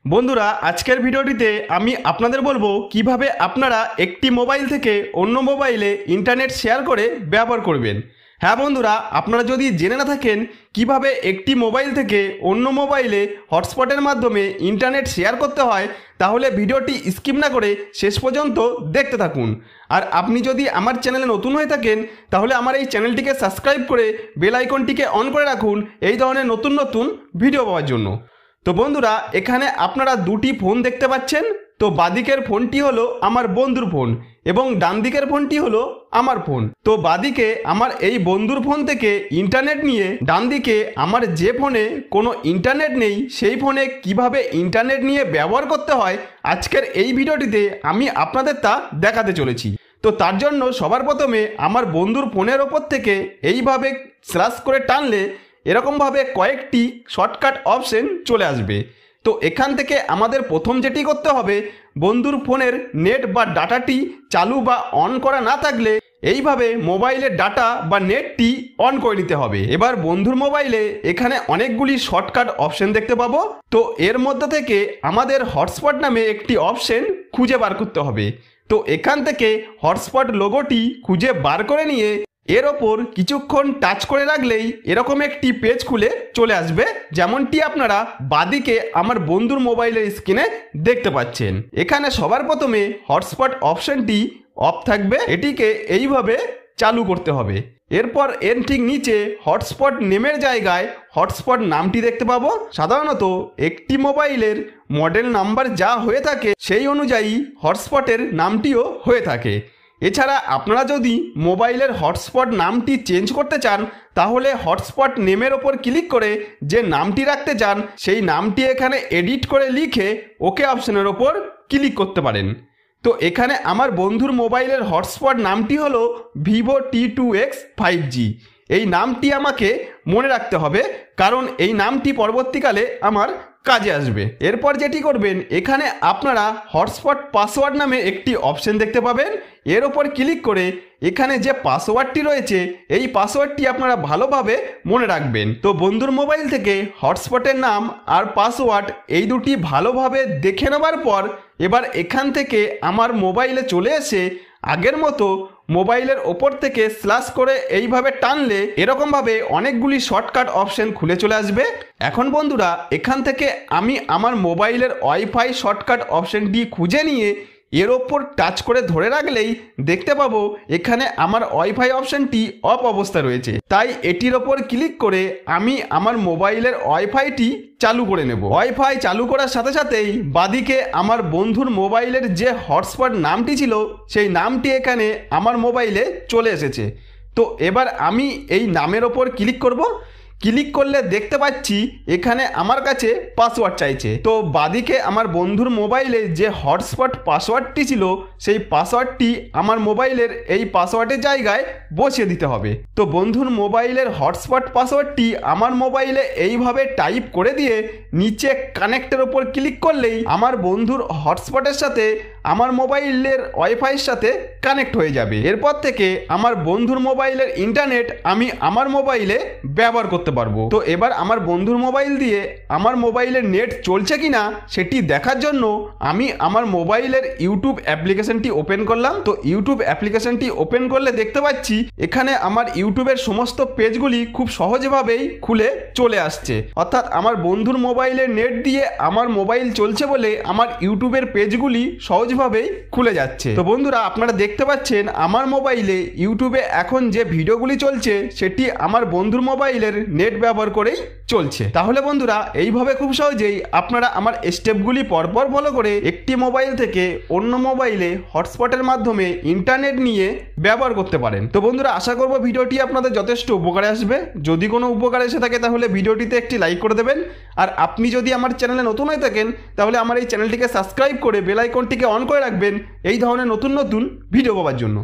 বন্ধুরা আজকের ভিডিওটিতে আমি আপনাদের বলবো কিভাবে আপনারা একটি মোবাইল থেকে অন্য মোবাইলে ইন্টারনেট শেয়ার করে ব্যবহার করবেন। হ্যাঁ বন্ধুরা, আপনারা যদি জেনে না থাকেন কিভাবে একটি মোবাইল থেকে অন্য মোবাইলে হটস্পটের মাধ্যমে ইন্টারনেট শেয়ার করতে হয়, তাহলে ভিডিওটি স্কিপ না করে শেষ পর্যন্ত দেখতে থাকুন। আর আপনি যদি আমার চ্যানেলে নতুন হয়ে থাকেন তাহলে আমার এই চ্যানেলটিকে সাবস্ক্রাইব করে বেল আইকনটিকে অন করে রাখুন এই ধরনের নতুন নতুন ভিডিও পাওয়ার জন্য। তো বন্ধুরা, এখানে আপনারা দুটি ফোন দেখতে পাচ্ছেন। তো বাদিকের ফোনটি হলো আমার বন্ধুর ফোন এবং ডান দিকের ফোনটি হলো আমার ফোন। তো বাদিকে আমার এই বন্ধুর ফোন থেকে ইন্টারনেট নিয়ে ডান দিকে আমার যে ফোনে কোনো ইন্টারনেট নেই সেই ফোনে কিভাবে ইন্টারনেট নিয়ে ব্যবহার করতে হয়, আজকের এই ভিডিওটিতে আমি আপনাদের তা দেখাতে চলেছি। তো তার জন্য সবার প্রথমে আমার বন্ধুর ফোনের ওপর থেকে এইভাবে স্ল্যাশ করে টানলে এরকমভাবে কয়েকটি শর্টকাট অপশন চলে আসবে। তো এখান থেকে আমাদের প্রথম যেটি করতে হবে, বন্ধুর ফোনের নেট বা ডাটাটি চালু বা অন করা না থাকলে এইভাবে মোবাইলের ডাটা বা নেটটি অন করে নিতে হবে। এবার বন্ধুর মোবাইলে এখানে অনেকগুলি শর্টকাট অপশন দেখতে পাবো। তো এর মধ্যে থেকে আমাদের হটস্পট নামে একটি অপশন খুঁজে বার করতে হবে। তো এখান থেকে হটস্পট লোগোটি খুঁজে বার করে নিয়ে এর ওপর কিছুক্ষণ টাচ করে রাখলেই এরকম একটি পেজ খুলে চলে আসবে, যেমনটি আপনারা বাদিকে আমার বন্ধুর মোবাইলের স্ক্রিনে দেখতে পাচ্ছেন। এখানে সবার প্রথমে হটস্পট অপশনটি অফ থাকবে, এটিকে এইভাবে চালু করতে হবে। এরপর এর ঠিক নিচে হটস্পট নেমের জায়গায় হটস্পট নামটি দেখতে পাবো। সাধারণত একটি মোবাইলের মডেল নাম্বার যা হয়ে থাকে সেই অনুযায়ী হটস্পটের নামটিও হয়ে থাকে। এছাড়া আপনারা যদি মোবাইলের হটস্পট নামটি চেঞ্জ করতে চান তাহলে হটস্পট নেমের ওপর ক্লিক করে যে নামটি রাখতে চান সেই নামটি এখানে এডিট করে লিখে ওকে অপশনের ওপর ক্লিক করতে পারেন। তো এখানে আমার বন্ধুর মোবাইলের হটস্পট নামটি হলো ভিভো T2X 5G। এই নামটি আমাকে মনে রাখতে হবে, কারণ এই নামটি পরবর্তীকালে আমার কাজে আসবে। এরপর যেটি করবেন, এখানে আপনারা হটস্পট পাসওয়ার্ড নামে একটি অপশন দেখতে পাবেন। এর ওপর ক্লিক করে এখানে যে পাসওয়ার্ডটি রয়েছে এই পাসওয়ার্ডটি আপনারা ভালোভাবে মনে রাখবেন। তো বন্ধুর মোবাইল থেকে হটস্পটের নাম আর পাসওয়ার্ড এই দুটি ভালোভাবে দেখে নেবার পর এবার এখান থেকে আমার মোবাইলে চলে এসে আগের মতো মোবাইলের ওপর থেকে স্ল্যাশ করে এইভাবে টানলে এরকমভাবে অনেকগুলি শর্টকাট অপশন খুলে চলে আসবে। এখন বন্ধুরা, এখান থেকে আমি আমার মোবাইলের ওয়াইফাই শর্টকাট অপশনটি খুঁজে নিয়ে এর ওপর টাচ করে ধরে রাখলেই দেখতে পাবো এখানে আমার ওয়াইফাই অপশনটি অফ অবস্থা রয়েছে। তাই এটির ওপর ক্লিক করে আমি আমার মোবাইলের ওয়াইফাইটি চালু করে নেব। ওয়াইফাই চালু করার সাথে সাথেই বাদিকে আমার বন্ধুর মোবাইলের যে হটস্পট নামটি ছিল সেই নামটি এখানে আমার মোবাইলে চলে এসেছে। তো এবার আমি এই নামের ওপর ক্লিক করব। ক্লিক করলে দেখতে পাচ্ছি এখানে আমার কাছে পাসওয়ার্ড চাইছে। তো বাদিকে আমার বন্ধুর মোবাইলে যে হটস্পট পাসওয়ার্ডটি ছিল সেই পাসওয়ার্ডটি আমার মোবাইলের এই পাসওয়ার্ডের জায়গায় বসিয়ে দিতে হবে। তো বন্ধুর মোবাইলের হটস্পট পাসওয়ার্ডটি আমার মোবাইলে এইভাবে টাইপ করে দিয়ে নিচে কানেক্টের ওপর ক্লিক করলেই আমার বন্ধুর হটস্পটের সাথে আমার মোবাইলের ওয়াইফাইয়ের সাথে কানেক্ট হয়ে যাবে। এরপর থেকে আমার বন্ধুর মোবাইলের ইন্টারনেট আমি আমার মোবাইলে ব্যবহার করতে পারবো। তো এবার আমার বন্ধুর মোবাইল দিয়ে আমার মোবাইলের নেট চলছে কিনা সেটি দেখার জন্য আমি আমার মোবাইলের ইউটিউব অ্যাপ্লিকেশনটি ওপেন করলাম। তো ইউটিউব অ্যাপ্লিকেশনটি ওপেন করলে দেখতে পাচ্ছি এখানে আমার ইউটিউবের সমস্ত পেজগুলি খুব সহজভাবেই খুলে চলে আসছে। অর্থাৎ আমার বন্ধুর মোবাইলের নেট দিয়ে আমার মোবাইল চলছে বলে আমার ইউটিউবের পেজগুলি সহজভাবেই খুলে যাচ্ছে। তো বন্ধুরা, আপনারা দেখতে পাচ্ছেন আমার মোবাইলে ইউটিউবে এখন যে ভিডিওগুলি চলছে সেটি আমার বন্ধুর মোবাইলের নেট ব্যবহার করেই চলছে। তাহলে বন্ধুরা, এইভাবে খুব সহজেই আপনারা আমার স্টেপগুলি পরপর ফলো করে একটি মোবাইল থেকে অন্য মোবাইলে হটস্পটের মাধ্যমে ইন্টারনেট নিয়ে ব্যবহার করতে পারেন। তো বন্ধুরা, আশা করব ভিডিওটি আপনাদের যথেষ্ট উপকারে আসবে। যদি কোনো উপকার এসে থাকে তাহলে ভিডিওটিতে একটি লাইক করে দেবেন। আর আপনি যদি আমার চ্যানেলে নতুন হয়ে থাকেন তাহলে আমার এই চ্যানেলটিকে সাবস্ক্রাইব করে বেল আইকনটিকে অন করে রাখবেন এই ধরনের নতুন নতুন ভিডিও পাওয়ার জন্য।